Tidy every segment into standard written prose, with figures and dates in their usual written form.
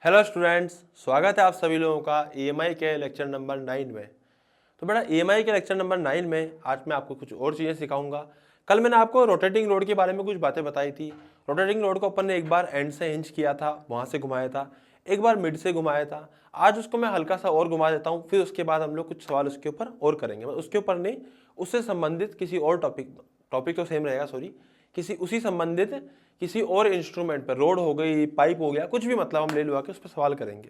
Hello students, स्वागत है आप सभी लोगों का ईएमआई के लेक्चर नंबर 9 में। तो बेटा ईएमआई के लेक्चर नंबर 9 में आज मैं आपको कुछ और चीज़ें सिखाऊंगा। कल मैंने आपको रोटेटिंग रोड के बारे में कुछ बातें बताई थी। रोटेटिंग रोड को अपन ने एक बार एंड से हिंज किया था, वहाँ से घुमाया था, एक बार मिड से घुमाया था। आज उसको मैं हल्का सा और घुमा देता हूँ, फिर उसके बाद हम लोग कुछ सवाल उसके ऊपर और करेंगे। उसके ऊपर नहीं, उससे संबंधित किसी और टॉपिक तो सेम रहेगा, सॉरी, उसी संबंधित किसी और इंस्ट्रूमेंट पर, रोड हो गई, पाइप हो गया, कुछ भी मतलब हम ले लुआ के उस पर सवाल करेंगे।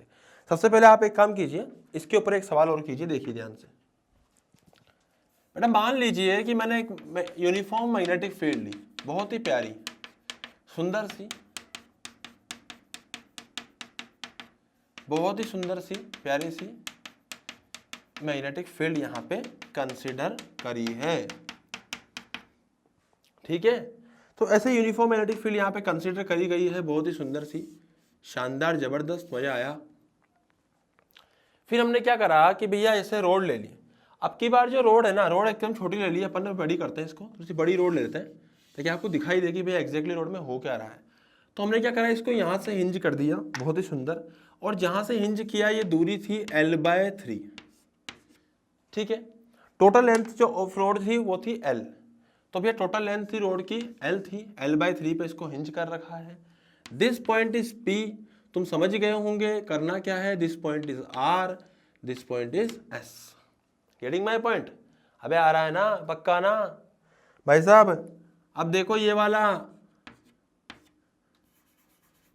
सबसे पहले आप एक काम कीजिए, इसके ऊपर एक सवाल और कीजिए, देखिए ध्यान से। बेटा मान लीजिए कि मैंने एक यूनिफॉर्म मैग्नेटिक फील्ड ली, बहुत ही प्यारी सुंदर सी, बहुत ही सुंदर सी प्यारी सी मैग्नेटिक फील्ड यहाँ पे कंसीडर करी है। ठीक है, तो ऐसे यूनिफॉर्म मैग्नेटिक फील्ड यहाँ पे कंसीडर करी गई है, बहुत ही सुंदर सी, शानदार, जबरदस्त, मजा आया। फिर हमने क्या करा कि भैया ऐसे रोड ले ली। अब की बार जो रोड है ना, रोड एकदम छोटी ले ली, अपन ने बड़ी करते हैं इसको, थोड़ी बड़ी रोड ले लेते हैं ताकि आपको दिखाई दे कि भैया एग्जैक्टली रोड में हो क्या रहा है। तो हमने क्या करा, इसको यहाँ से हिंज कर दिया, बहुत ही सुंदर, और जहाँ से हिंज किया ये दूरी थी L/3। ठीक है, टोटल लेंथ जो ऑफ रोड थी वो थी L, तो भैया टोटल लेंथ थी रोड की L थी, L/3 पे इसको हिंज कर रखा है। दिस पॉइंट इज P, तुम समझ गए होंगे करना क्या है। This point is R, this point is S। Getting my point? अबे आ रहा है ना, पक्का ना भाई साहब? अब देखो ये वाला,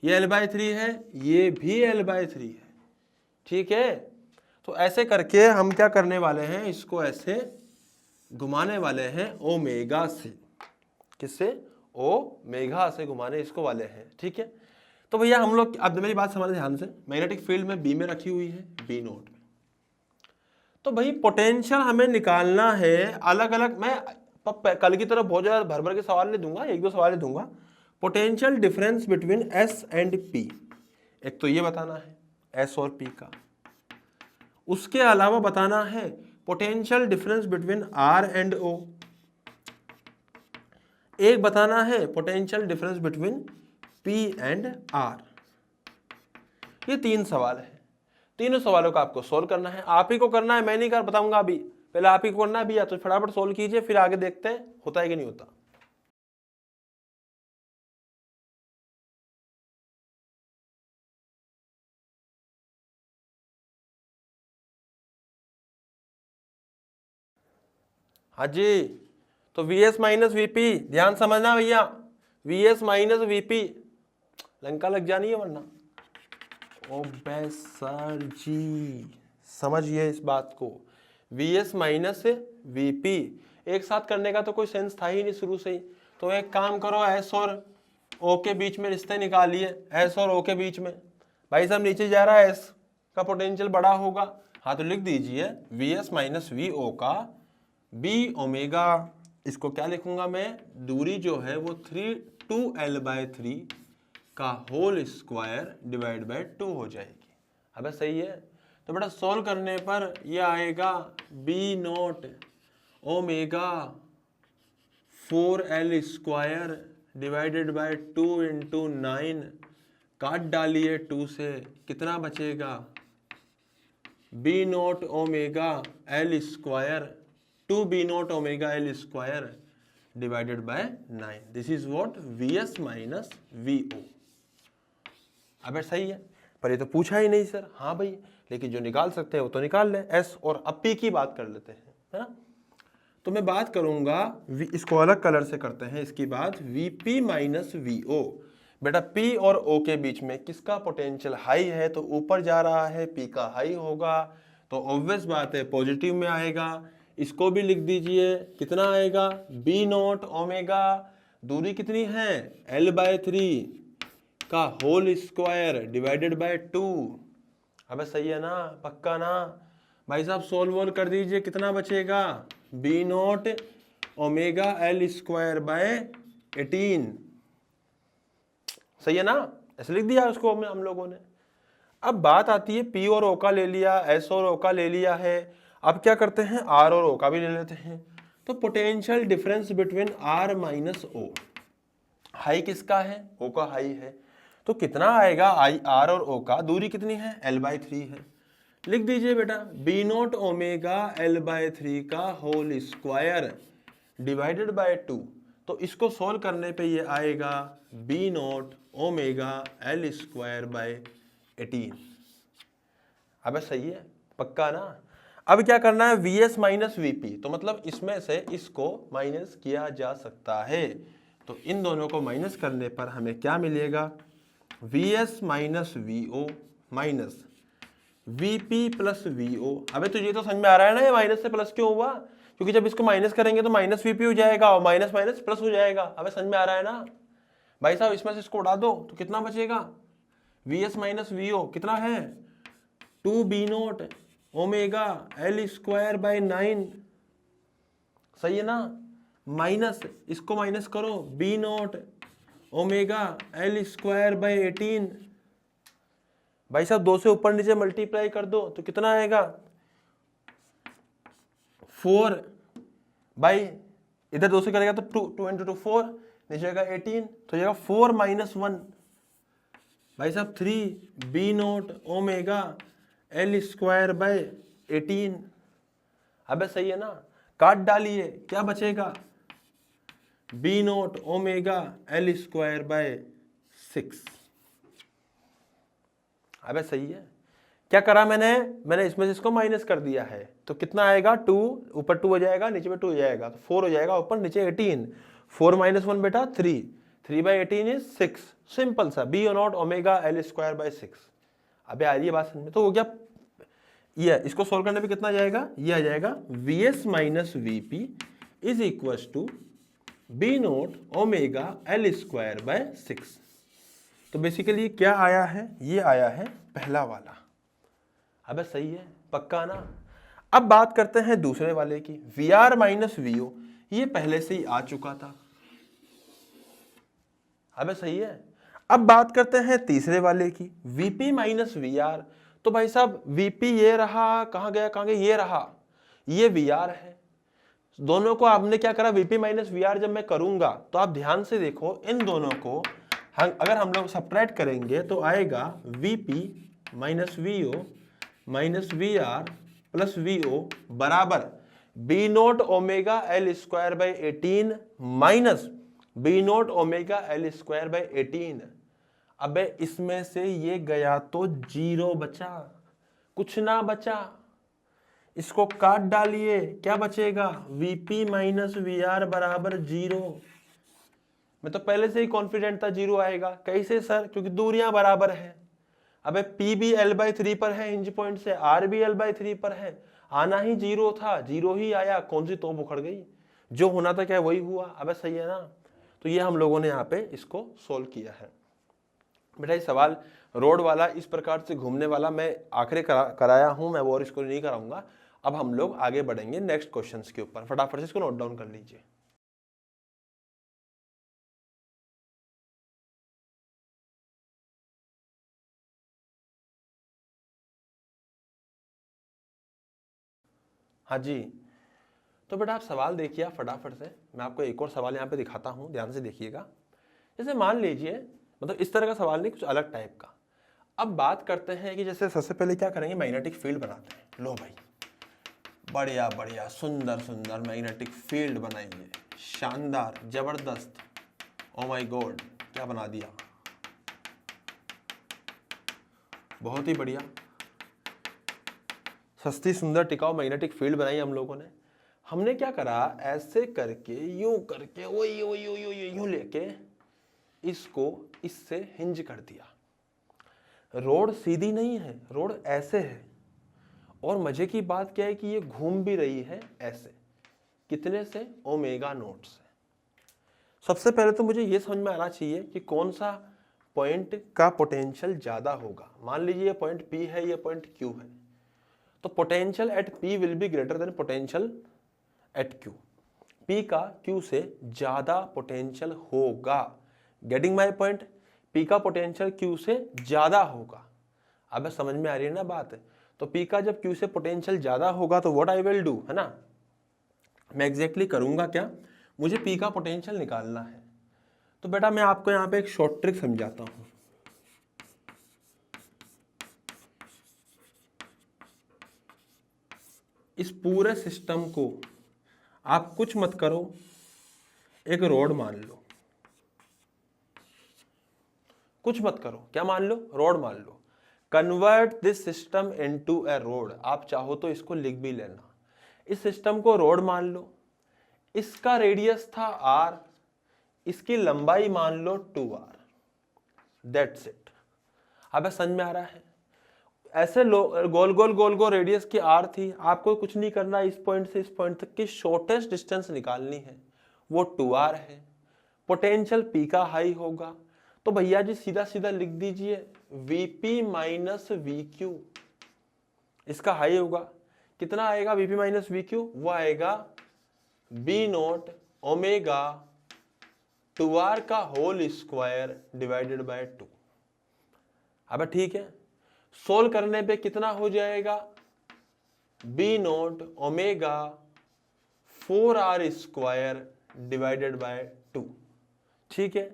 ये L/3 है, ये भी L/3 है। ठीक है, तो ऐसे करके हम क्या करने वाले हैं, इसको ऐसे घुमाने वाले हैं ओमेगा से। किससे? ओमेगा से घुमाने इसको वाले हैं। ठीक है, तो भैया हम लोग, अब मेरी बात समझ ध्यान से, मैग्नेटिक फील्ड में बी में रखी हुई है, बी नोट में। तो भाई पोटेंशियल हमें निकालना है अलग अलग। मैं कल की तरह बहुत ज्यादा भर भर के सवाल नहीं दूंगा, एक दो सवाल ही दूंगा। Potential difference between S and P, एक तो ये बताना है एस और पी का। उसके अलावा बताना है potential difference between R and O. एक बताना है potential difference between P and R. ये 3 सवाल है, तीनों सवालों का आपको सोल्व करना है। आप ही को करना है, मैं नहीं कर बताऊंगा अभी, पहले आप ही को करना है भैया। तो फटाफट सोल्व कीजिए, फिर आगे देखते हैं होता है कि नहीं होता। हाँ जी, तो VS माइनस VP, ध्यान समझना भैया, VS माइनस VP, लंका लग जानी है वरना। ओ बे सर जी, समझिए इस बात को, VS माइनस VP एक साथ करने का तो कोई सेंस था ही नहीं शुरू से ही। तो एक काम करो, S और O के बीच में रिश्ते निकालिए, S और O के बीच में। भाई साहब नीचे जा रहा है, S का पोटेंशियल बड़ा होगा, हाँ तो लिख दीजिए VS माइनस VO का B ओमेगा। इसको क्या लिखूंगा मैं, दूरी जो है वो 2L/3 का होल स्क्वायर डिवाइड बाय 2 हो जाएगी। अबे सही है। तो बेटा सोल्व करने पर ये आएगा B naught omega 4L square divided by 2 into 9, काट डालिए 2 से, कितना बचेगा, B naught omega L square 2B note omega L square divided bye 9। This is what VS minus VO। अब सही है, पर ये तो पूछा ही नहीं सर। हाँ भाई, लेकिन जो निकाल सकते हैं वो तो निकाल लें। S और अब P की बात कर लेते हैं, है ना। तो मैं बात करूंगा, इसको अलग कलर से करते हैं, इसकी बात VP माइनस VO। बेटा P और O के बीच में किसका पोटेंशियल हाई है, तो ऊपर जा रहा है, P का हाई होगा, तो ऑब्वियस बात है पॉजिटिव में आएगा। इसको भी लिख दीजिए, कितना आएगा, B नोट ओमेगा, दूरी कितनी है L/3 का होल स्क्वायर डिवाइडेड बाय 2। अबे सही है ना, पक्का ना भाई साहब? सोल्व वोल्व कर दीजिए, कितना बचेगा, B naught omega L square by 18। सही है ना, ऐसे लिख दिया उसको हम लोगों ने। अब बात आती है P और O का ले लिया, S और O का ले लिया है, अब क्या करते हैं R और O का भी ले लेते हैं। तो potential difference between R minus O, high किसका है, O का हाई है, तो कितना आएगा आई आर और ओ का दूरी कितनी है L/3 है। लिख दीजिए बेटा बी नोट ओमेगा L/3 का होल स्क्वायर डिवाइडेड बाय 2। तो इसको सोल्व करने पे ये आएगा B naught omega L square by 18। अब सही है पक्का ना। अब क्या करना है Vs माइनस Vp, तो मतलब इसमें से इसको माइनस किया जा सकता है। तो इन दोनों को माइनस करने पर हमें क्या मिलेगा Vs minus Vo minus Vp plus Vo। अबे तुझे तो समझ में आ रहा है ना ये माइनस से प्लस क्यों हुआ, क्योंकि जब इसको माइनस करेंगे तो माइनस Vp हो जाएगा और माइनस माइनस प्लस हो जाएगा। अबे समझ में आ रहा है ना भाई साहब। इसमें से इसको उड़ा दो तो कितना बचेगा Vs माइनस Vo कितना है 2b note omega L square bye 9, सही है ना। माइनस इसको माइनस करो b naught omega L square by 18। भाई साहब 2 से ऊपर नीचे मल्टीप्लाई कर दो तो कितना आएगा 4 भाई, इधर 2 से करेगा तो 2 इंटू 4 नीचे आएगा 18, तो जाएगा 4 माइनस 1 भाई साहब 3 B naught omega L square by 18। अबे सही है ना, काट डालिए क्या बचेगा B naught omega L square by 6। अबे सही है। क्या करा मैंने इसमें से इसको माइनस कर दिया है, तो कितना आएगा 2 ऊपर 2 हो जाएगा नीचे में 2 हो जाएगा, तो 4 हो जाएगा ऊपर नीचे 18। 4 माइनस 1 बेटा 3, 3 बाई 18 इज 6। सिंपल सा B naught omega L square by 6। अबे आ रही है बात समझ में। तो हो गया ये, इसको सोल्व करने पे कितना जाएगा, ये आ जाएगा Vs minus Vp is equal to B naught omega L square by 6। तो बेसिकली क्या आया है, ये आया है पहला वाला। अबे सही है पक्का ना। अब बात करते हैं दूसरे वाले की, Vr माइनस Vo, ये पहले से ही आ चुका था। अबे सही है। अब बात करते हैं तीसरे वाले की, Vp माइनस Vr। तो भाई साहब Vp ये रहा, कहाँ गया ये रहा, ये Vr है। दोनों को आपने क्या करा Vp माइनस Vr जब मैं करूंगा तो आप ध्यान से देखो, इन दोनों को अगर हम लोग सब्ट्रैक्ट करेंगे तो आएगा Vp minus Vo minus Vr plus Vo बराबर B naught omega L square by 18 minus B naught omega L square by 18। अबे इसमें से ये गया तो 0 बचा, कुछ ना बचा। इसको काट डालिए क्या बचेगा Vp माइनस Vr बराबर 0। मैं तो पहले से ही कॉन्फिडेंट था 0 आएगा। कैसे सर, क्योंकि दूरियां बराबर है। अबे P भी L/3 पर है हिंज पॉइंट से, R भी L/3 पर है, आना ही 0 था, 0 ही आया। कौन सी तोप उखड़ गई, जो होना था क्या वही हुआ। अबे सही है ना। तो ये हम लोगों ने यहाँ पे इसको सोल्व किया है। बेटा ये सवाल रोड वाला इस प्रकार से घूमने वाला मैं आखिरी कराया हूं मैं, वो और इसको नहीं कराऊंगा। अब हम लोग आगे बढ़ेंगे नेक्स्ट क्वेश्चंस के ऊपर। फटाफट से इसको नोट डाउन कर लीजिए। हाँ जी, तो बेटा आप सवाल देखिए आप फटाफट से। मैं आपको एक और सवाल यहाँ पे दिखाता हूँ, ध्यान से देखिएगा। जैसे मान लीजिए, मतलब इस तरह का सवाल नहीं, कुछ अलग टाइप का। अब बात करते हैं कि जैसे सबसे पहले क्या करेंगे, मैग्नेटिक फील्ड बनाते हैं। लो भाई बढ़िया बढ़िया सुंदर सुंदर मैग्नेटिक फील्ड बनाइए, शानदार जबरदस्त। ओ माय गॉड क्या बना दिया, बहुत ही बढ़िया। सस्ती सुंदर टिकाऊ मैग्नेटिक फील्ड बनाई हम लोगों ने। हमने क्या करा, ऐसे करके यूं करके यूं लेके इसको इससे हिंज कर दिया। रोड सीधी नहीं है, रोड ऐसे है। और मजे की बात क्या है कि ये घूम भी रही है ऐसे। कितने से, ओमेगा नोट से। सबसे पहले तो मुझे ये समझ में आना चाहिए कि कौन सा पॉइंट का पोटेंशियल ज्यादा होगा। मान लीजिए ये पॉइंट P है, ये पॉइंट Q है, तो potential at P will be greater than potential at Q। P का Q से ज्यादा पोटेंशियल होगा। गेटिंग माय पॉइंट, P का पोटेंशियल Q से ज्यादा होगा। अब समझ में आ रही है ना बात। तो P का जब Q से पोटेंशियल ज्यादा होगा तो व्हाट आई विल डू, है ना, मैं एग्जैक्टली करूंगा क्या, मुझे P का पोटेंशियल निकालना है। तो बेटा मैं आपको यहाँ पे एक शॉर्ट ट्रिक समझाता हूँ। इस पूरे सिस्टम को आप कुछ मत करो, एक रोड मान लो, कुछ मत करो, क्या मान लो, रोड मान लो। Convert this system into a road, आप चाहो तो इसको लिख भी लेना। इस सिस्टम को रोड मान लो, इसका रेडियस था r, इसकी लंबाई मान लो 2r, दैट्स इट। अब समझ में आ रहा है? ऐसे गोल गोल रेडियस की r थी, आपको कुछ नहीं करना, इस पॉइंट से इस पॉइंट तक की शॉर्टेस्ट डिस्टेंस निकालनी है, वो 2r है। पोटेंशियल P का हाई होगा, तो भैया जी सीधा सीधा लिख दीजिए Vp माइनस VQ, इसका हाई होगा, कितना आएगा Vp माइनस VQ, वो आएगा B नोट ओमेगा 2r का होल स्क्वायर डिवाइडेड बाय 2। अब ठीक है, सोल्व करने पे कितना हो जाएगा, B naught omega 4r square divided by 2। ठीक है,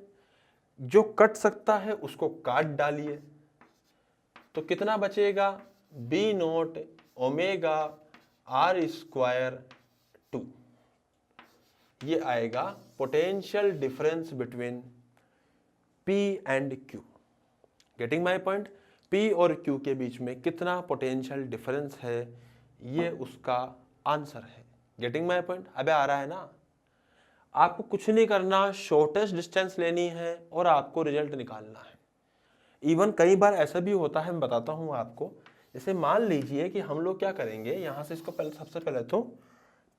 जो कट सकता है उसको काट डालिए, तो कितना बचेगा, B naught omega r square 2। ये आएगा potential difference between P and Q। Getting my point? P और Q के बीच में कितना पोटेंशियल डिफरेंस है, ये उसका आंसर है। Getting my point? अबे आ रहा है ना? आपको कुछ नहीं करना, शॉर्टेस्ट डिस्टेंस लेनी है और आपको रिजल्ट निकालना है। इवन कई बार ऐसा भी होता है, मैं बताता हूँ आपको। जैसे मान लीजिए कि हम लोग क्या करेंगे, यहाँ से इसको पहले सबसे पहले तो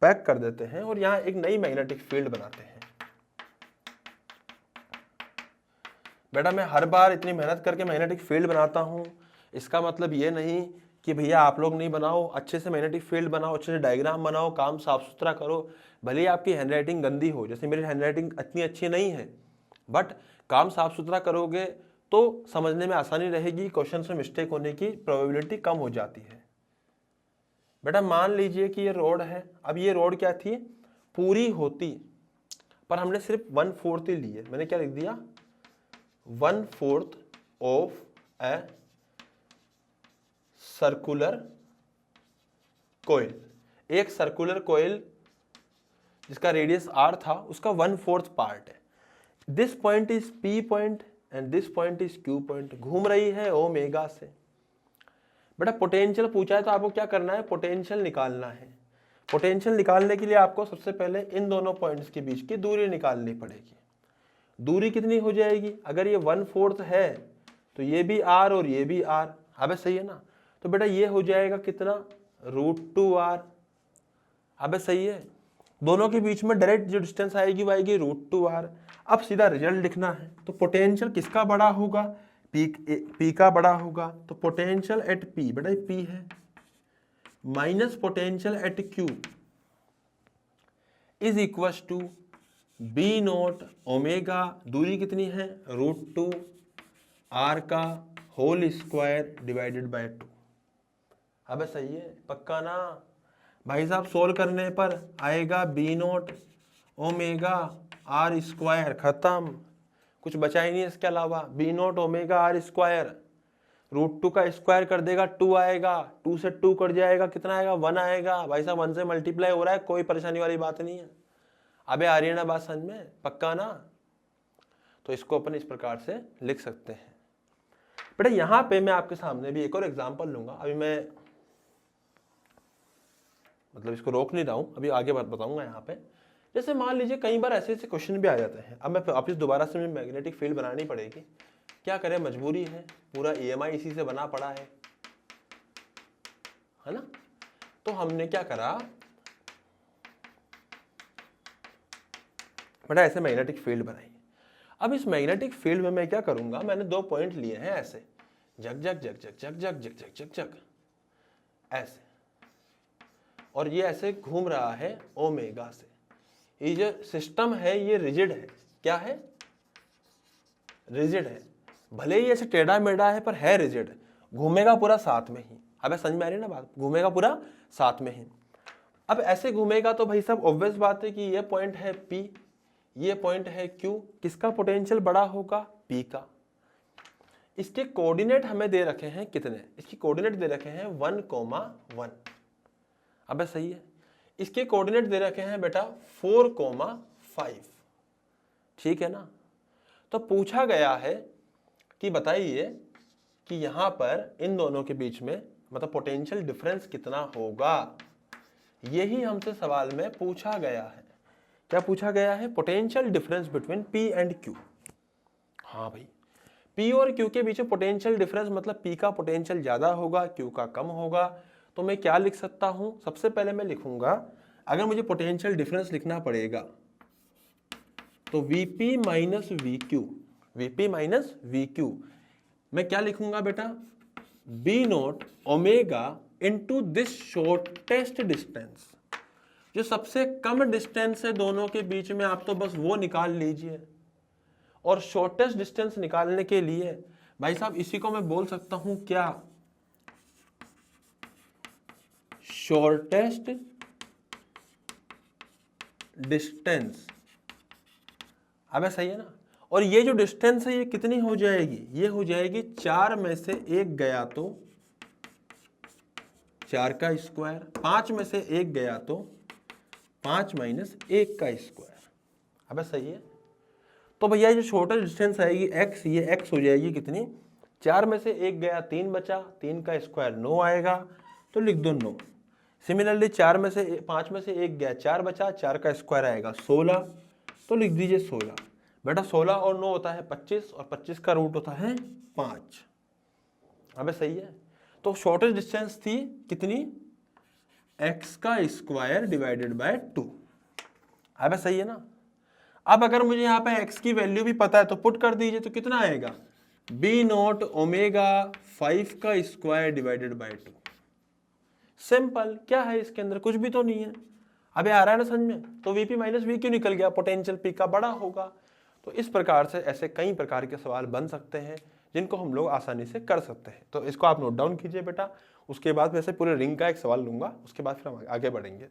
पैक कर देते हैं और यहाँ एक नई मैग्नेटिक फील्ड बनाते हैं। बेटा मैं हर बार इतनी मेहनत करके मैग्नेटिक फील्ड बनाता हूँ, इसका मतलब ये नहीं कि भैया आप लोग नहीं बनाओ, अच्छे से मैग्नेटिक फील्ड बनाओ, अच्छे से डायग्राम बनाओ, काम साफ सुथरा करो। भले ही आपकी हैंडराइटिंग गंदी हो, जैसे मेरी हैंडराइटिंग इतनी अच्छी नहीं है, बट काम साफ सुथरा करोगे तो समझने में आसानी रहेगी, क्वेश्चन में मिस्टेक होने की प्रोबेबिलिटी कम हो जाती है। बेटा मान लीजिए कि ये रोड है, अब ये रोड क्या थी, पूरी होती, पर हमने सिर्फ 1/4 ही ली है। मैंने क्या लिख दिया, 1/4 ऑफ ए सर्कुलर कोयल। एक सर्कुलर कोयल जिसका रेडियस r था, उसका 1/4 पार्ट है। This point is P point and this point is Q point, घूम रही है ओमेगा से। बेटा पोटेंशियल पूछा है तो आपको क्या करना है, पोटेंशियल निकालना है। पोटेंशियल निकालने के लिए आपको सबसे पहले इन दोनों पॉइंट्स के बीच की दूरी निकालनी पड़ेगी। दूरी कितनी हो जाएगी, अगर ये 1/4 है तो ये भी r और ये भी r, अबे सही है ना? तो बेटा ये हो जाएगा कितना, √2r। अबे सही है, दोनों के बीच में डायरेक्ट जो डिस्टेंस आएगी वो आएगी √2r। अब सीधा रिजल्ट लिखना है, तो पोटेंशियल किसका बड़ा होगा, P का बड़ा होगा। तो पोटेंशियल एट P, बेटा P है, minus potential at Q is equal to B naught omega, दूरी कितनी है, √2r का होल स्क्वायर डिवाइडेड बाय 2। अबे सही है, पक्का ना भाई साहब? सोल्व करने पर आएगा B naught omega r square, खत्म, कुछ बचा ही नहीं इसके अलावा। B naught omega r square, √2 का स्क्वायर कर देगा 2 आएगा, 2 से 2 कट जाएगा, कितना आएगा, 1 आएगा। भाई साहब 1 से मल्टीप्लाई हो रहा है, कोई परेशानी वाली बात नहीं है। अबे आ रही है ना बात समझ में, पक्का ना? तो इसको अपन इस प्रकार से लिख सकते हैं। बेटा यहाँ पे मैं आपके सामने भी एक और एग्जाम्पल लूंगा, अभी मैं मतलब इसको रोक नहीं रहा हूँ, अभी आगे बताऊंगा यहाँ पे। जैसे मान लीजिए कई बार ऐसे ऐसे क्वेश्चन भी आ जाते हैं, अब मैं वापस दोबारा से मैग्नेटिक फील्ड बनानी पड़ेगी, क्या करें, मजबूरी है, पूरा EMI इसी से बना पड़ा है ना? तो हमने क्या करा, बेटा ऐसे मैग्नेटिक फील्ड बनाई। अब इस मैग्नेटिक फील्ड में मैं क्या करूंगा, मैंने 2 पॉइंट लिए हैं ऐसे, जग जग जग जग जग जग जग जग जग जग ऐसे, और ये ऐसे घूम रहा है ओमेगा से। ये जो सिस्टम है ये रिजिड है, क्या है, रिजिड है। भले ही ऐसे टेढ़ा मेढ़ा है पर है रिजिड, घूमेगा पूरा साथ में ही। अब समझ में आ रही है ना बात, घूमेगा पूरा साथ में ही। अब ऐसे घूमेगा तो भाई साहब ऑब्वियस बात है कि ये पॉइंट है P, ये पॉइंट है Q, किसका पोटेंशियल बड़ा होगा, P का। इसके कोऑर्डिनेट हमें दे रखे हैं कितने, इसकी कोऑर्डिनेट दे रखे हैं 1,1। अबे सही है। इसके कोऑर्डिनेट दे रखे हैं बेटा 4,5, ठीक है ना। तो पूछा गया है कि बताइए कि यहां पर इन दोनों के बीच में मतलब पोटेंशियल डिफरेंस कितना होगा। यही हमसे सवाल में पूछा गया है। क्या पूछा गया है? Potential difference between P and Q। हाँ भाई, P और Q के बीच में पोटेंशियल डिफरेंस मतलब P का पोटेंशियल ज्यादा होगा, Q का कम होगा। तो मैं क्या लिख सकता हूं? सबसे पहले मैं लिखूंगा, अगर मुझे पोटेंशियल डिफरेंस लिखना पड़ेगा तो Vp minus VQ, Vp minus VQ मैं क्या लिखूंगा बेटा? B naught omega into this shortest distance. जो सबसे कम डिस्टेंस है दोनों के बीच में, आप तो बस वो निकाल लीजिए। और शॉर्टेस्ट डिस्टेंस निकालने के लिए भाई साहब इसी को मैं बोल सकता हूं क्या? Shortest distance. अब सही है ना। और ये जो डिस्टेंस है ये कितनी हो जाएगी? ये हो जाएगी 4 में से 1 गया तो 4 का स्क्वायर, 5 में से 1 गया तो 5 माइनस 1 का स्क्वायर। अब सही है। तो भैया ये जो शॉर्टेस्ट डिस्टेंस आएगी x, ये x हो जाएगी कितनी? 4 में से 1 गया 3 बचा, 3 का स्क्वायर 9 आएगा, तो लिख दो 9। सिमिलरली 5 में से 1 गया 4 बचा, 4 का स्क्वायर आएगा 16, तो लिख दीजिए 16। बेटा 16 और 9 होता है 25 और 25 का रूट होता है 5। अब सही है। तो शॉर्टेस्ट डिस्टेंस थी कितनी? x का स्क्वायर डिवाइडेड बाय 2। अब सही है ना। अब अगर मुझे यहाँ पे x की वैल्यू भी पता है तो पुट कर दीजिए, तो कितना आएगा? B नोट ओमेगा 5 का स्क्वायर डिवाइडेड बाय 2। सिंपल। क्या है इसके अंदर? कुछ भी तो नहीं है। अबे आ रहा है ना समझ में? तो Vp माइनस V क्यों निकल गया? पोटेंशियल P का बड़ा होगा। तो इस प्रकार से ऐसे कई प्रकार के सवाल बन सकते हैं जिनको हम लोग आसानी से कर सकते हैं। तो इसको आप नोट डाउन कीजिए बेटा। उसके बाद वैसे पूरे रिंग का एक सवाल लूंगा, उसके बाद फिर हम आगे बढ़ेंगे।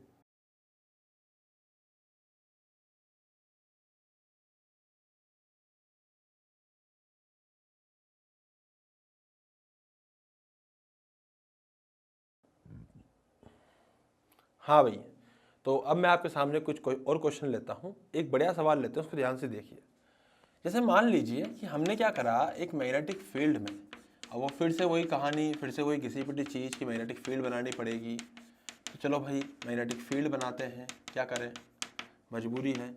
हाँ भाई, तो अब मैं आपके सामने कुछ और क्वेश्चन लेता हूँ। एक बढ़िया सवाल लेते हैं, उसको ध्यान से देखिए। जैसे मान लीजिए कि हमने क्या करा, एक मैग्नेटिक फील्ड में, अब वो फिर से वही कहानी, फिर से वही किसी भी चीज़ की मैग्नेटिक फील्ड बनानी पड़ेगी। तो चलो भाई मैग्नेटिक फील्ड बनाते हैं, क्या करें, मजबूरी है।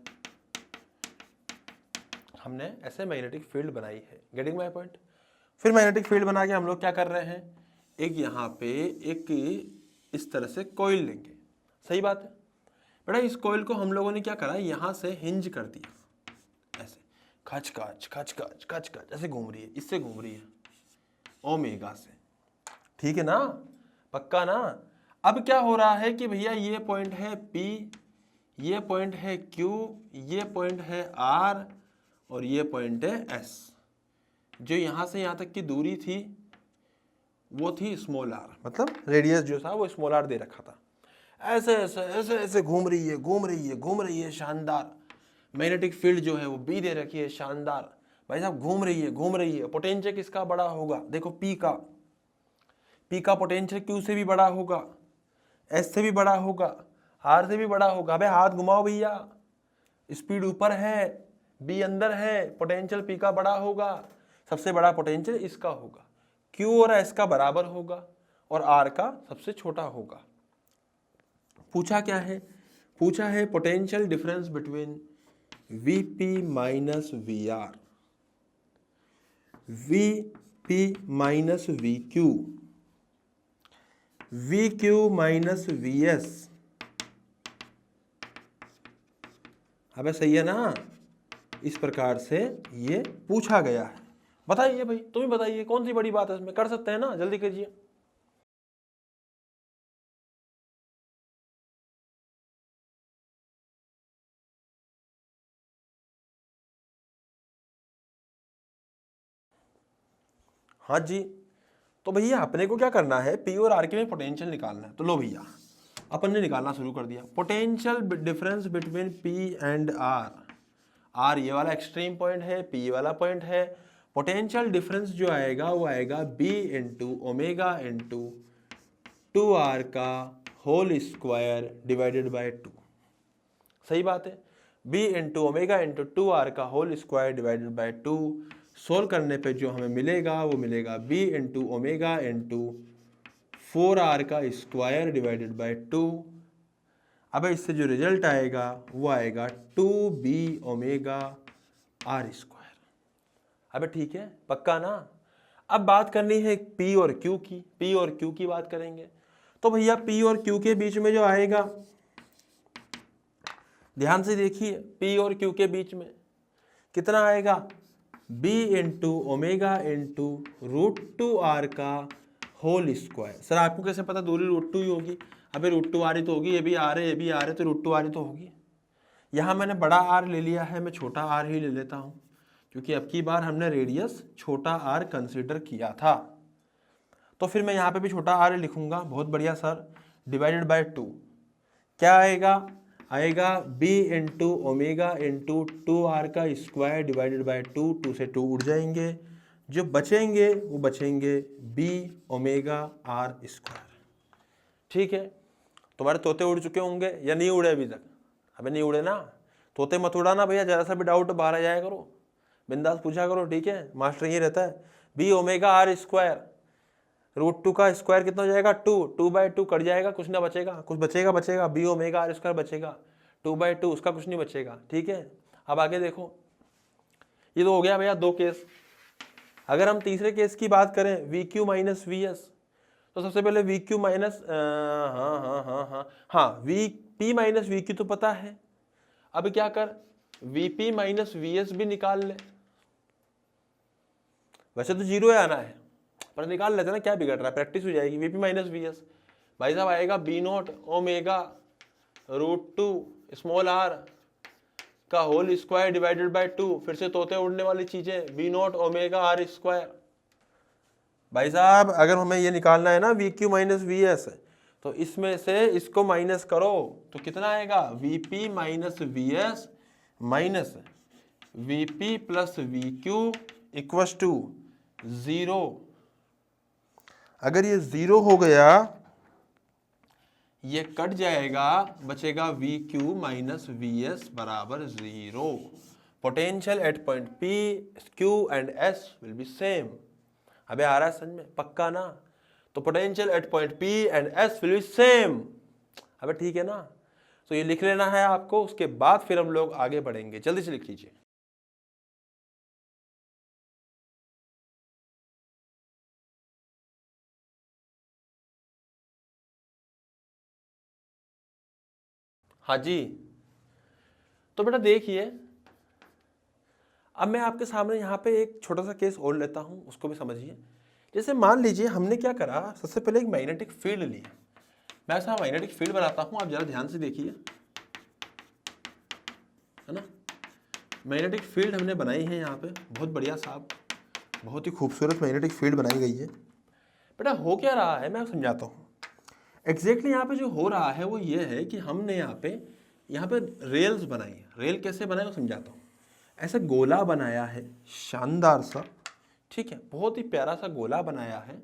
हमने ऐसे मैग्नेटिक फील्ड बनाई है, गेटिंग माय पॉइंट। फिर मैग्नेटिक फील्ड बना के हम लोग क्या कर रहे हैं, एक यहाँ पे एक इस तरह से कॉइल लेंगे। सही बात है बेटा। इस कॉइल को हम लोगों ने क्या करा, यहाँ से हिंज कर दिया, ऐसे खच खच खच खच खच खच ऐसे घूम रही है, इससे घूम रही है ओमेगा से। ठीक है ना, पक्का ना। अब क्या हो रहा है कि भैया ये पॉइंट है P, ये पॉइंट है Q, ये पॉइंट है R और ये पॉइंट है S। जो यहाँ से यहाँ तक की दूरी थी वो थी स्मॉल r, मतलब रेडियस जो था वो स्मॉल r दे रखा था। ऐसे ऐसे ऐसे ऐसे घूम रही है, घूम रही है, घूम रही है, शानदार। मैग्नेटिक फील्ड जो है वो B दे रखी है, शानदार। भाई साहब घूम रही है, घूम रही है। पोटेंशियल किसका बड़ा होगा? देखो P का पोटेंशियल Q से भी बड़ा होगा, S से भी बड़ा होगा, R से भी बड़ा होगा। अबे हाथ घुमाओ भैया, स्पीड ऊपर है, B अंदर है, पोटेंशियल P का बड़ा होगा, सबसे बड़ा पोटेंशियल इसका होगा। Q और S का बराबर होगा और R का सबसे छोटा होगा। पूछा क्या है? पूछा है potential difference between Vp minus VR, Vp minus VQ, VQ minus VS। अबे सही है ना। इस प्रकार से ये पूछा गया है। बताइए भाई, तुम ही बताइए कौन सी बड़ी बात है इसमें? कर सकते हैं ना, जल्दी कीजिए। हाँ जी, तो भैया अपने को क्या करना है, P और R के में पोटेंशियल निकालना है। तो लो भैया अपन ने निकालना शुरू कर दिया। Potential difference between P and R। R ये वाला एक्सट्रीम पॉइंट है, P वाला पॉइंट है। पोटेंशियल डिफरेंस जो आएगा वो आएगा B into omega into 2R का होल स्क्वायर डिवाइडेड बाय 2। सही बात है। b into omega into 2r का whole square divided by 2 solve करने पे जो हमें मिलेगा वो मिलेगा b into omega into 4r का स्क्वायर डिवाइडेड बाय 2। अब इससे जो रिजल्ट आएगा वो आएगा 2b ओमेगा r स्क्वायर। अब ठीक है, पक्का ना। अब बात करनी है p और q की। p और q की बात करेंगे तो भैया p और q के बीच में जो आएगा, ध्यान से देखिए, p और q के बीच में कितना आएगा, b into omega into √2r का होल स्क्वायर। सर आपको कैसे पता दूरी √2 ही होगी? अबे √2r ही तो होगी, ये भी r है ये भी r है, तो √2r ही तो होगी। यहाँ मैंने बड़ा r ले लिया है, मैं छोटा r ही ले लेता हूँ क्योंकि अब की बार हमने रेडियस छोटा r कंसीडर किया था। तो फिर मैं यहाँ पे भी छोटा r लिखूंगा। बहुत बढ़िया सर। डिवाइडेड बाय 2 क्या आएगा, आएगा b into omega into 2r का स्क्वायर डिवाइडेड बाय 2। 2 से 2 उड़ जाएंगे, जो बचेंगे वो बचेंगे b ओमेगा r स्क्वायर। ठीक है, तुम्हारे तोते उड़ चुके होंगे या नहीं उड़े अभी तक? अबे नहीं उड़े ना, तोते मत उड़ाना भैया, जरा सा भी डाउट बाहर आ जाया करो, बिंदास पूछा करो। ठीक है, मास्टर ये रहता है। b ओमेगा r स्क्वायर, √2 का स्क्वायर कितना हो जाएगा 2, 2/2 कट जाएगा, कुछ ना बचेगा, कुछ बचेगा b ओमेगा r स्क्वायर बचेगा, 2/2 उसका कुछ नहीं बचेगा। ठीक है, अब आगे देखो, ये तो हो गया भैया 2 केस। अगर हम तीसरे केस की बात करें VQ माइनस VS, तो सबसे पहले VQ minus VP minus VQ तो पता है। अब क्या कर, VP माइनस VS भी निकाल ले। वैसे तो 0 आना है पर निकाल लेते ना, क्या बिगड़ रहा है, प्रैक्टिस हो जाएगी। VP माइनस VS भाई साहब आएगा B0 ओमेगा √2 स्मॉल r का होल स्क्वायर डिवाइडेड बाय 2। फिर से तोते उड़ने वाली चीजें, B0 ओमेगा r स्क्वायर। भाई साहब अगर हमें ये निकालना है ना VQ माइनस VS, तो इसमें से इसको माइनस करो तो कितना आएगा, VP minus VS minus VP plus VQ equals to 0। अगर ये 0 हो गया, ये कट जाएगा, बचेगा VQ माइनस VS बराबर 0। Potential at point P, Q and S will be same. अबे आ रहा है समझ में, पक्का ना? तो potential eight point P and S will be same. अबे ठीक है ना? तो ये लिख लेना है आपको, उसके बाद फिर हम लोग आगे बढ़ेंगे। जल्दी से लिख लीजिए। हाँ जी, तो बेटा देखिए, अब मैं आपके सामने यहाँ पे एक छोटा सा केस और लेता हूँ, उसको भी समझिए। जैसे मान लीजिए हमने क्या करा, सबसे पहले एक मैग्नेटिक फील्ड ली। मैं ऐसा मैग्नेटिक फील्ड बनाता हूँ, आप जरा ध्यान से देखिए, है ना। मैग्नेटिक फील्ड हमने बनाई है यहाँ पे, बहुत बढ़िया साहब, बहुत ही खूबसूरत मैग्नेटिक फील्ड बनाई गई है। बेटा हो क्या रहा है मैं आपको समझाता हूँ। एग्जैक्टली यहाँ पे जो हो रहा है वो ये है कि हमने यहाँ पे रेल्स बनाई। रेल कैसे बनाए वो समझाता हूँ। ऐसा गोला बनाया है शानदार सा, ठीक है, बहुत ही प्यारा सा गोला बनाया है,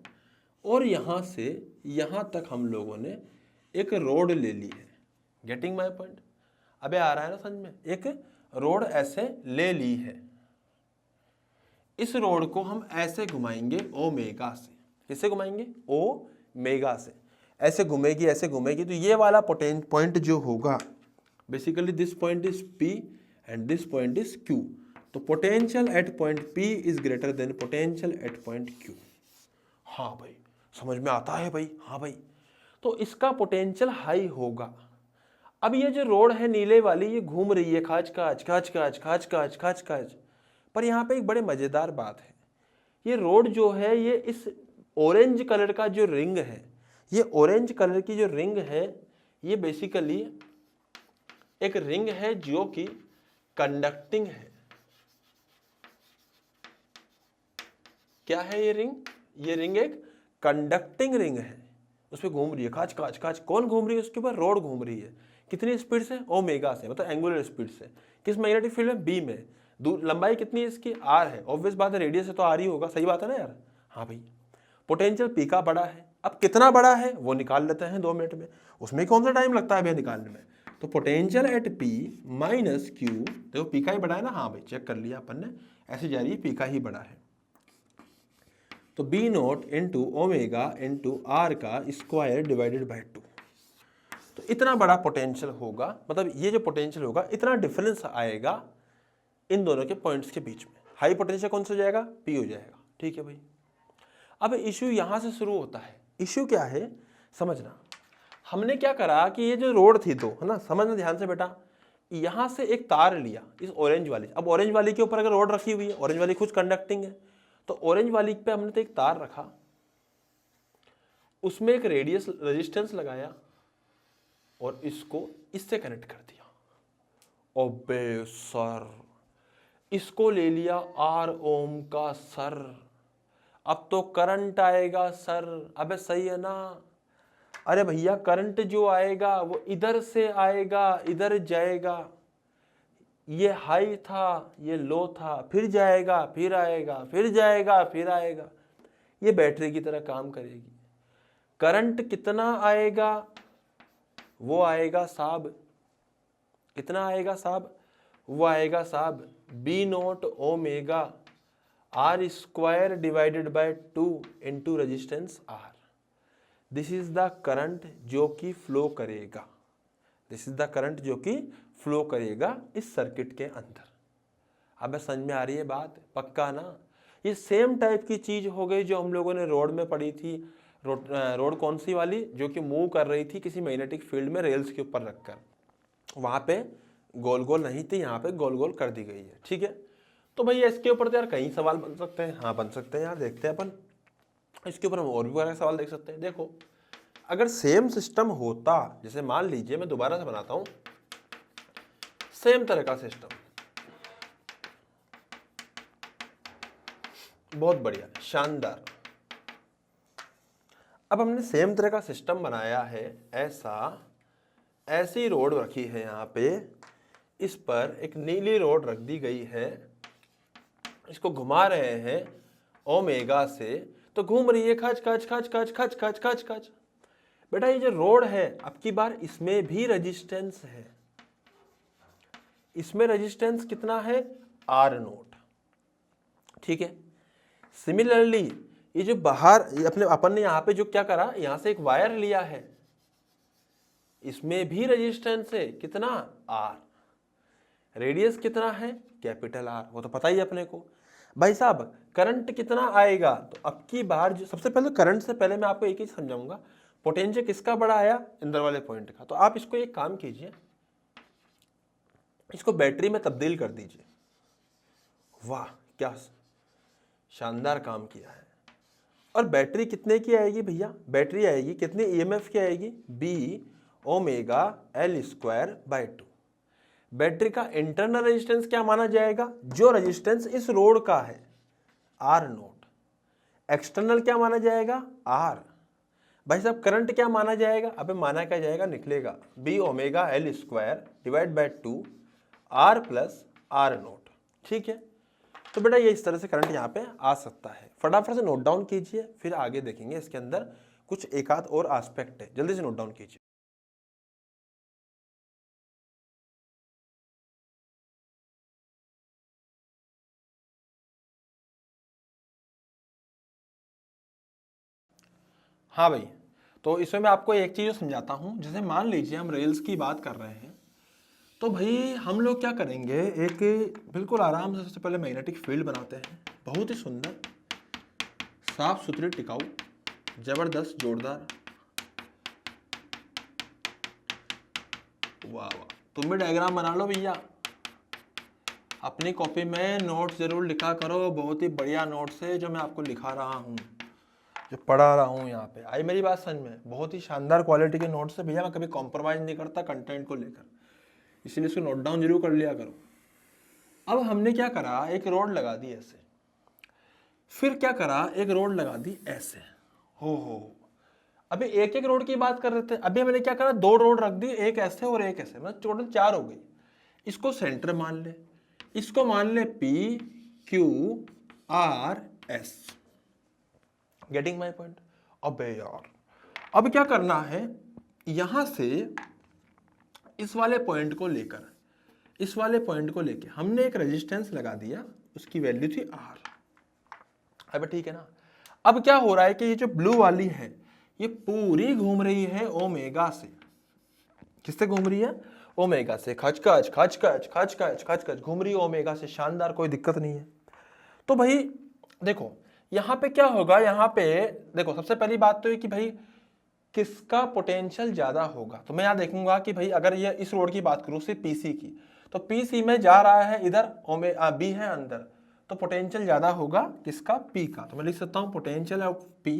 और यहाँ से यहाँ तक हम लोगों ने एक रोड ले ली है। Getting my point? अबे आ रहा है ना समझ में? एक रोड ऐसे ले ली है, इस रोड को हम ऐसे घुमाएंगे ओमेगा से। किससे घुमाएंगे? ओमेगा से। ऐसे घूमेगी, ऐसे घूमेगी, तो ये वाला पॉइंट जो होगा, basically this point is P and this point is Q। तो potential eight point P is greater than potential eight point Q। हाँ भाई समझ में आता है भाई? हाँ भाई, तो इसका पोटेंशियल हाई होगा। अब ये जो रोड है नीले वाली, ये घूम रही है खाच खाच खाच खाच खाच खाच खाच खाच। पर यहाँ पे एक बड़े मजेदार बात है, ये रोड जो है, ये इस ऑरेंज कलर का जो रिंग है, ये ऑरेंज कलर की जो रिंग है, ये बेसिकली एक रिंग है जो कि कंडक्टिंग है। क्या है ये रिंग? ये रिंग एक कंडक्टिंग रिंग है, उस पर घूम रही है खाच खाच खाच। कौन घूम रही है उसके ऊपर? रोड घूम रही है। कितनी स्पीड से? ओमेगा से, मतलब एंगुलर स्पीड से। किस मैग्नेटिक फील्ड में? बी में। लंबाई कितनी है इसकी? आर है। ऑब्वियस बात है, रेडियस है तो आर ही होगा। सही बात है ना यार? हाँ भाई, पोटेंशियल पी का बड़ा है। अब कितना बड़ा है वो निकाल लेते हैं 2 मिनट में, उसमें कौन सा टाइम लगता है भैया निकालने में। तो potential eight P minus Q, देखो पी का ही बड़ा है ना, हाँ भाई चेक कर लिया अपन ने, ऐसे जा रही है पी का ही बड़ा है। तो B naught into omega into R का स्क्वायर डिवाइडेड बाई 2, तो इतना बड़ा पोटेंशियल होगा, मतलब ये जो पोटेंशियल होगा इतना डिफरेंस आएगा इन दोनों के पॉइंट्स के बीच में। हाई पोटेंशियल कौन सा हो जाएगा, पी हो जाएगा, ठीक है भाई। अब इश्यू यहां से शुरू होता है। इश्यू क्या है समझना, हमने क्या करा कि ये जो रोड थी तो है ना, समझना ध्यान से बेटा, यहां से एक तार लिया इस ऑरेंज वाली, अब ऑरेंज वाली के ऊपर अगर रोड रखी हुई है, ऑरेंज वाली खुद कंडक्टिंग है, तो ऑरेंज वाली पे हमने तो एक तार रखा, उसमें एक रेडियस रेजिस्टेंस लगाया और इसको इससे कनेक्ट कर दिया। ओबे सर, इसको ले लिया R ओम का सर, अब तो करंट आएगा सर। अबे सही है ना, अरे भैया करंट जो आएगा वो इधर से आएगा, इधर जाएगा, ये हाई था ये लो था, फिर जाएगा फिर आएगा, फिर जाएगा फिर आएगा, ये बैटरी की तरह काम करेगी। करंट कितना आएगा वो आएगा साहब, कितना आएगा साहब, वो आएगा साहब B naught omega R square divided by 2 into resistance R. This is the current जो कि फ्लो करेगा, दिस इज द करंट जो कि फ्लो करेगा इस सर्किट के अंदर। अब समझ में आ रही है बात, पक्का ना। ये सेम टाइप की चीज हो गई जो हम लोगों ने रोड में पढ़ी थी। रोड कौन सी वाली, जो कि मूव कर रही थी किसी मैग्नेटिक फील्ड में रेल्स के ऊपर रखकर, वहां पे गोल गोल नहीं थी, यहाँ पे गोल गोल कर दी गई है, ठीक है। तो भैया इसके ऊपर तो यार कई सवाल बन सकते हैं, हाँ बन सकते हैं यार, देखते हैं अपन इसके ऊपर हम और भी बड़ा सवाल देख सकते हैं। देखो अगर सेम सिस्टम होता, जैसे मान लीजिए मैं दोबारा से बनाता हूं, सेम तरह का सिस्टम, बहुत बढ़िया शानदार। अब हमने सेम तरह का सिस्टम बनाया है, ऐसी रोड रखी है यहाँ पे, इस पर एक नीली रोड रख दी गई है, इसको घुमा रहे हैं ओमेगा से, तो घूम रही है खच खच खच खच खच खच खच खच। बेटा ये जो रोड है अब की बार इसमें भी रेजिस्टेंस है, इसमें रेजिस्टेंस कितना है आर नोट, ठीक है। सिमिलरली ये जो बाहर अपन ने यहाँ पे जो क्या करा, यहां से एक वायर लिया है, इसमें भी रेजिस्टेंस है कितना आर, रेडियस कितना है कैपिटल आर, वो तो पता ही अपने को। भाई साहब करंट कितना आएगा, तो अब की बार जो सबसे पहले करंट से पहले मैं आपको एक ही समझाऊंगा, पोटेंशियल किसका बड़ा आया, अंदर वाले पॉइंट का। तो आप इसको एक काम कीजिए, इसको बैटरी में तब्दील कर दीजिए। वाह क्या शानदार काम किया है। और बैटरी कितने की आएगी भैया, बैटरी आएगी कितनी ईएमएफ की आएगी, B omega L square by 2। Battery का इंटरनल रेजिस्टेंस क्या माना जाएगा, जो रेजिस्टेंस इस रोड का है आर नोट, एक्सटर्नल क्या माना जाएगा आर। भाई साहब करंट क्या माना जाएगा, अबे माना क्या जाएगा निकलेगा B omega L square divide by 2 R plus R naught, ठीक है। तो बेटा ये इस तरह से करंट यहाँ पे आ सकता है। फटाफट से नोट डाउन कीजिए, फिर आगे देखेंगे इसके अंदर कुछ एक आध और एस्पेक्ट है, जल्दी से नोट डाउन कीजिए। हाँ भाई, तो इसमें मैं आपको एक चीज़ समझाता हूँ। जैसे मान लीजिए हम रेल्स की बात कर रहे हैं, तो भाई हम लोग क्या करेंगे, एक बिल्कुल आराम से सबसे पहले मैग्नेटिक फील्ड बनाते हैं, बहुत ही सुंदर साफ सुथरी टिकाऊ जबरदस्त जोरदार। वाह वाह, तुम भी डायग्राम बना लो भैया, अपनी कॉपी में नोट्स जरूर लिखा करो, बहुत ही बढ़िया नोट्स है जो मैं आपको लिखा रहा हूँ, जो पढ़ा रहा हूँ यहाँ पे। आई मेरी बात समझ में, बहुत ही शानदार क्वालिटी के नोट्स है भैया, मैं कभी कॉम्प्रोमाइज़ नहीं करता कंटेंट को लेकर, इसीलिए इसको नोट डाउन जरूर कर लिया करो। अब हमने क्या करा, एक रोड लगा दी ऐसे, फिर क्या करा एक रोड लगा दी ऐसे, हो अभी एक एक रोड की बात कर रहे थे, अभी मैंने क्या करा दो रोड रख दी, एक ऐसे और एक ऐसे, मतलब टोटल 4 हो गई। इसको सेंटर मान ले, इसको मान ले P Q R S, getting my point? अबे यार, अब क्या करना है, यहां से इस वाले पॉइंट को लेकर इस वाले पॉइंट को लेकर हमने एक रेजिस्टेंस लगा दिया, उसकी वैल्यू थी R। अब ठीक है ना। अब क्या हो रहा है कि ये जो ब्लू वाली है ये पूरी घूम रही है ओमेगा से। किससे घूम रही है? ओमेगा से। खचखच खचखच खचखच खचखच घूम रही है ओमेगा से। शानदार, कोई दिक्कत नहीं है। तो भाई देखो यहां पे क्या होगा, यहां पे देखो सबसे पहली बात तो ये कि भाई किसका पोटेंशियल ज्यादा होगा। तो मैं यहां देखूंगा कि भाई अगर ये इस रोड की बात करूं सिर्फ पीसी की, तो पीसी में जा रहा है इधर, बी है अंदर, तो पोटेंशियल ज्यादा होगा किसका? पी का। तो मैं लिख सकता हूं potential of P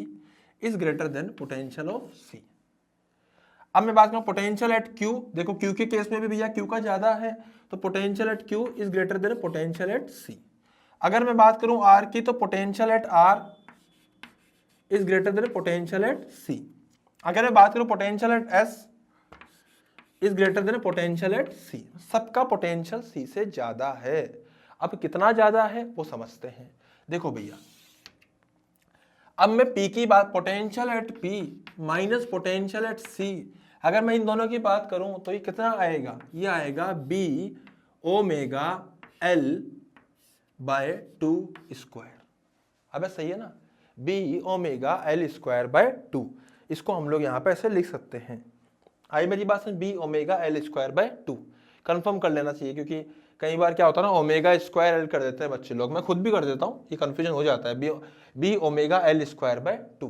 is greater than potential of C. अब मैं बात करूं पोटेंशियल एट क्यू, देखो क्यू के केस में भी भैया क्यू का ज्यादा है, तो potential at Q is greater than potential at C. अगर मैं बात करूं आर की, तो potential at R is greater than potential at C. अगर मैं बात करूं potential at S is greater than potential at सी। सबका पोटेंशियल सी से ज्यादा है। अब कितना ज्यादा है वो समझते हैं। देखो भैया अब मैं P की बात, potential at P minus potential at C, अगर मैं इन दोनों की बात करूं तो ये कितना आएगा? ये आएगा B omega L by 2 square. अब सही है ना, B omega L square by 2। इसको हम लोग यहाँ पे ऐसे लिख सकते हैं। आई मेरी बात समझ? B omega L square by 2 confirm कर लेना चाहिए, क्योंकि कई बार क्या होता है ना, ओमेगा स्क्वायर एल कर देते हैं बच्चे लोग, मैं खुद भी कर देता हूँ, ये कंफ्यूजन हो जाता है। B omega L square by 2,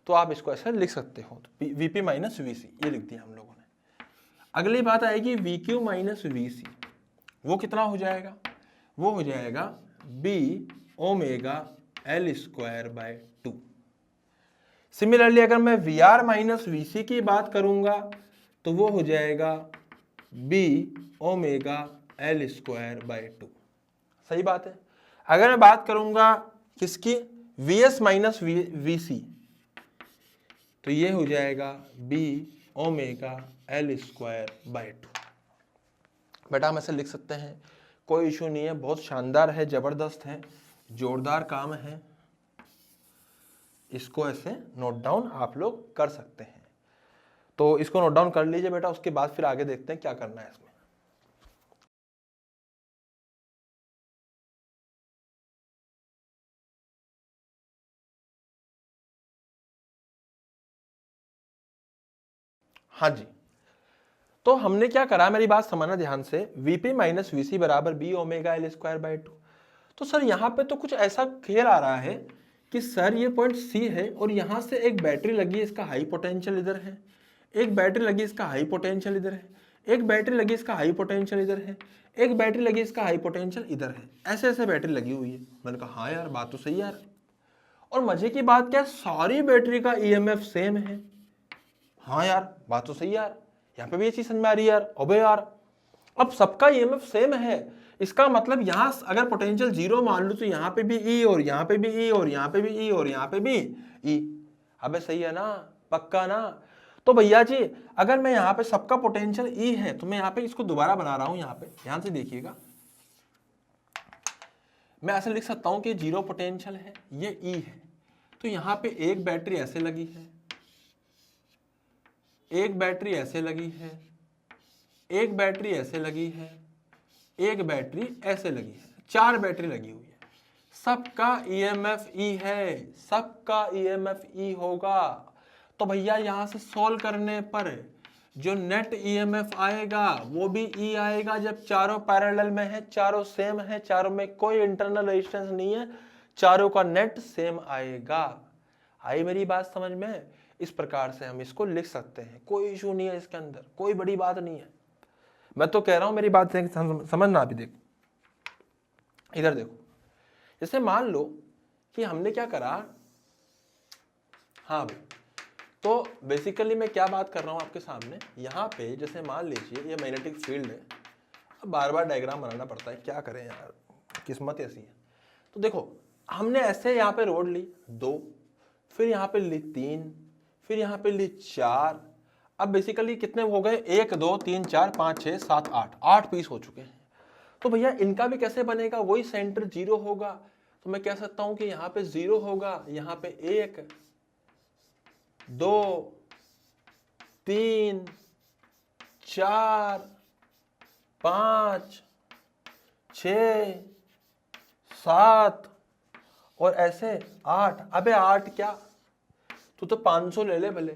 तो आप इसको ऐसे लिख सकते हो। तो वीपी माइनस वीसी ये लिख दिया हम लोगों ने। अगली बात आएगी वी क्यू माइनस वीसी, वो कितना हो जाएगा? वो हो जाएगा B omega L square by 2। Similarly अगर मैं वी आर माइनस वीसी की बात करूंगा तो वो हो जाएगा B omega L square by 2। सही बात है। अगर मैं बात करूंगा किसकी? V S minus V C, तो ये हो जाएगा B omega L square by 2। बेटा हम ऐसे लिख सकते हैं, कोई इशू नहीं है, बहुत शानदार है, जबरदस्त है, जोरदार काम है। इसको ऐसे नोट डाउन आप लोग कर सकते हैं। तो इसको नोट डाउन कर लीजिए बेटा, उसके बाद फिर आगे देखते हैं क्या करना है इसमें। हाँ जी, तो हमने क्या करा, मेरी बात समझना ध्यान से, Vp माइनस वीसी बराबर B omega L square by 2। तो सर यहाँ पे तो कुछ ऐसा खेल आ रहा है कि सर ये पॉइंट सी है और यहाँ से एक बैटरी लगी है, इसका हाई पोटेंशियल इधर है, एक बैटरी लगी इसका हाई पोटेंशियल इधर है, एक बैटरी लगी इसका हाई पोटेंशियल इधर है, एक बैटरी लगी इसका हाई पोटेंशियल इधर है, ऐसे ऐसे बैटरी लगी हुई है। मैंने कहा हाँ यार बात तो सही है यार। और मजे की बात क्या है, सारी बैटरी का ईएमएफ सेम है। हाँ यार बात तो सही है यार, यहाँ पे भी ये चीज समझ में आ रही है यार। अबे यार अब सबका ईएमएफ सेम है, इसका मतलब यहाँ अगर पोटेंशियल 0 मान लूं तो यहाँ पे भी ई और यहाँ पे भी ई और यहाँ पे भी ई और यहाँ पे भी ई। अबे सही है ना, पक्का ना? तो भैया जी अगर मैं यहाँ पे सबका पोटेंशियल ई है तो मैं यहाँ पे इसको दोबारा बना रहा हूं, यहाँ पे ध्यान से देखिएगा, मैं ऐसे लिख सकता हूं कि 0 पोटेंशियल है, ये ई है, तो यहाँ पे एक बैटरी ऐसे लगी है, एक बैटरी ऐसे लगी है, एक बैटरी ऐसे लगी है, एक बैटरी ऐसे लगी है, 4 बैटरी लगी हुई है। सबका ईएमएफ ई है, सबका ईएमएफ ई होगा। तो भैया यहां से सॉल्व करने पर जो नेट ईएमएफ आएगा वो भी ई आएगा, जब चारों पैरेलल में है, चारों सेम है, चारों में कोई इंटरनल रेजिस्टेंस नहीं है, चारों का नेट सेम आएगा। आई मेरी बात समझ में? इस प्रकार से हम इसको लिख सकते हैं, कोई इशू नहीं है इसके अंदर, कोई बड़ी बात नहीं है। मैं तो कह रहा हूं मेरी बात समझना। भी देखो इधर देखो, जैसे मान लो कि हमने क्या करा, हाँ भाई, तो बेसिकली मैं क्या बात कर रहा हूं आपके सामने, यहाँ पे जैसे मान लीजिए ये मैग्नेटिक फील्ड है, अब बार बार डायग्राम बनाना पड़ता है, क्या करें यार, किस्मत ऐसी है। तो देखो हमने ऐसे यहाँ पे रोड ली 2, फिर यहाँ पे ली 3, फिर यहाँ पे ली 4, अब बेसिकली कितने हो गए, 1 2 3 4 5 6 7 8 पीस हो चुके हैं। तो भैया इनका भी कैसे बनेगा, वही सेंटर 0 होगा, तो मैं कह सकता हूं कि यहां पे 0 होगा, यहां पे 1 2 3 4 5 6 7 और ऐसे 8। अबे 8 क्या, तू तो 500 ले ले भले,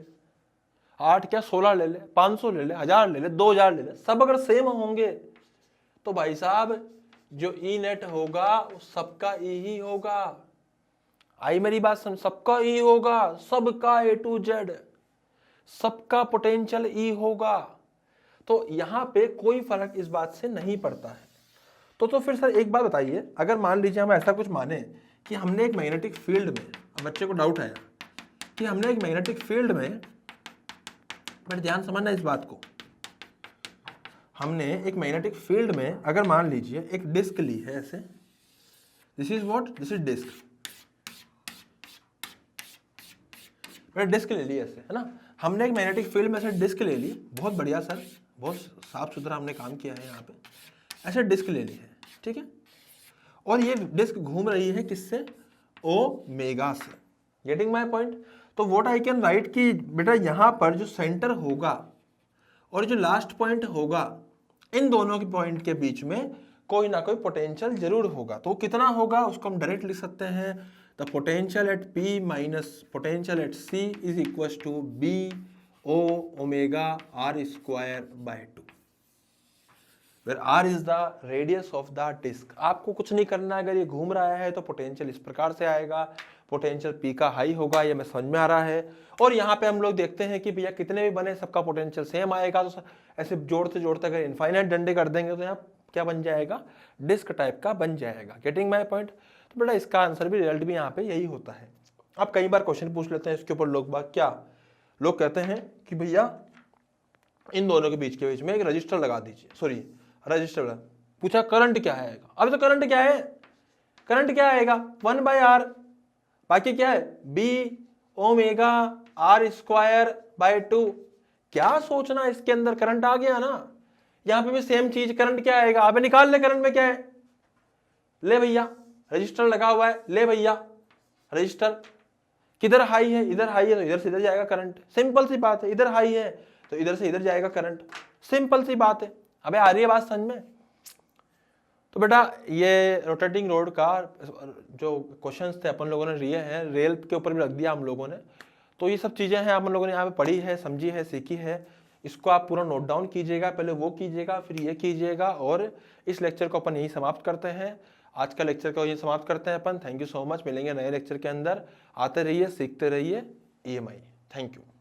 8 क्या 16 ले ले, 500 ले ले, 1000 ले ले, 2000 ले ले, सब अगर सेम होंगे तो भाई साहब जो ई नेट होगा वो सबका ई ही होगा। आई मेरी बात समझ, सबका ई होगा, सबका A to Z, सबका पोटेंशियल ई होगा। तो यहां पे कोई फर्क इस बात से नहीं पड़ता है। तो फिर सर एक बात बताइए, अगर मान लीजिए हम ऐसा कुछ माने कि हमने एक मैग्नेटिक फील्ड में, बच्चे को डाउट आया कि हमने एक मैग्नेटिक फील्ड में, बट ध्यान समझना इस बात को, हमने एक मैग्नेटिक फील्ड में अगर मान लीजिए एक डिस्क ली है ऐसे, this is what, this is disc, मैंने डिस्क ले ली ऐसे, है ना, हमने एक मैग्नेटिक फील्ड में ऐसे डिस्क ले ली, बहुत बढ़िया सर, बहुत साफ सुथरा हमने काम किया है यहाँ पे, ऐसे डिस्क ले ली है, ठीक है, और ये डिस्क घूम रही है किससे, ओमेगा से, गेटिंग माय पॉइंट। तो व्हाट आई कैन राइट कि बेटा यहाँ पर जो सेंटर होगा और जो लास्ट पॉइंट होगा, इन दोनों के पॉइंट के बीच में कोई ना कोई पोटेंशियल जरूर होगा। तो कितना होगा उसको हम डायरेक्ट लिख सकते हैं, the potential at P minus potential at C is equal to BO omega R square by 2, where R is the radius of the disk। आपको कुछ नहीं करना है, अगर ये घूम रहा है तो पोटेंशियल इस प्रकार से आएगा, पोटेंशियल P का हाई होगा, ये मैं समझ में आ रहा है। और यहाँ पे हम लोग देखते हैं कि भैया कितने भी बने सबका पोटेंशियल सेम आएगा, तो ऐसे जोड़ते जोड़ते अगर इनफाइनाइट डंडे कर देंगे तो यहाँ क्या बन जाएगा, डिस्क टाइप का बन जाएगा, गेटिंग माय पॉइंट। तो बेटा इसका आंसर भी, रिजल्ट भी यहाँ पे यही होता है। अब कई बार क्वेश्चन पूछ लेते हैं इसके ऊपर लोग बात, क्या लोग कहते हैं कि भैया इन दोनों के बीच में एक रजिस्टर लगा दीजिए, सॉरी रजिस्टर, पूछा करंट क्या है, अब तो करंट क्या है, करंट क्या आएगा 1/R, बाकी क्या है B omega R square by 2। क्या सोचना, इसके अंदर करंट आ गया ना, यहां पे भी सेम चीज, करंट क्या आएगा, आप निकाल ले करंट में क्या है, ले भैया रजिस्टर लगा हुआ है, ले भैया रजिस्टर, किधर हाई है, इधर हाई है तो इधर से इधर जाएगा करंट, सिंपल सी बात है, इधर हाई है तो इधर से इधर जाएगा करंट, सिंपल सी बात है। अबे आ रही है बात समझ में। तो बेटा ये रोटेटिंग रोड का जो क्वेश्चंस थे अपन लोगों ने लिए हैं, रेल के ऊपर भी रख दिया हम लोगों ने, तो ये सब चीजें हैं अपन लोगों ने यहाँ पे पढ़ी है, समझी है, सीखी है, इसको आप पूरा नोट डाउन कीजिएगा, पहले वो कीजिएगा फिर ये कीजिएगा, और इस लेक्चर को अपन यही समाप्त करते हैं, आज का लेक्चर को यही समाप्त करते हैं अपन। थैंक यू सो मच, मिलेंगे नए लेक्चर के अंदर, आते रहिए, सीखते रहिए EMI। Thank you.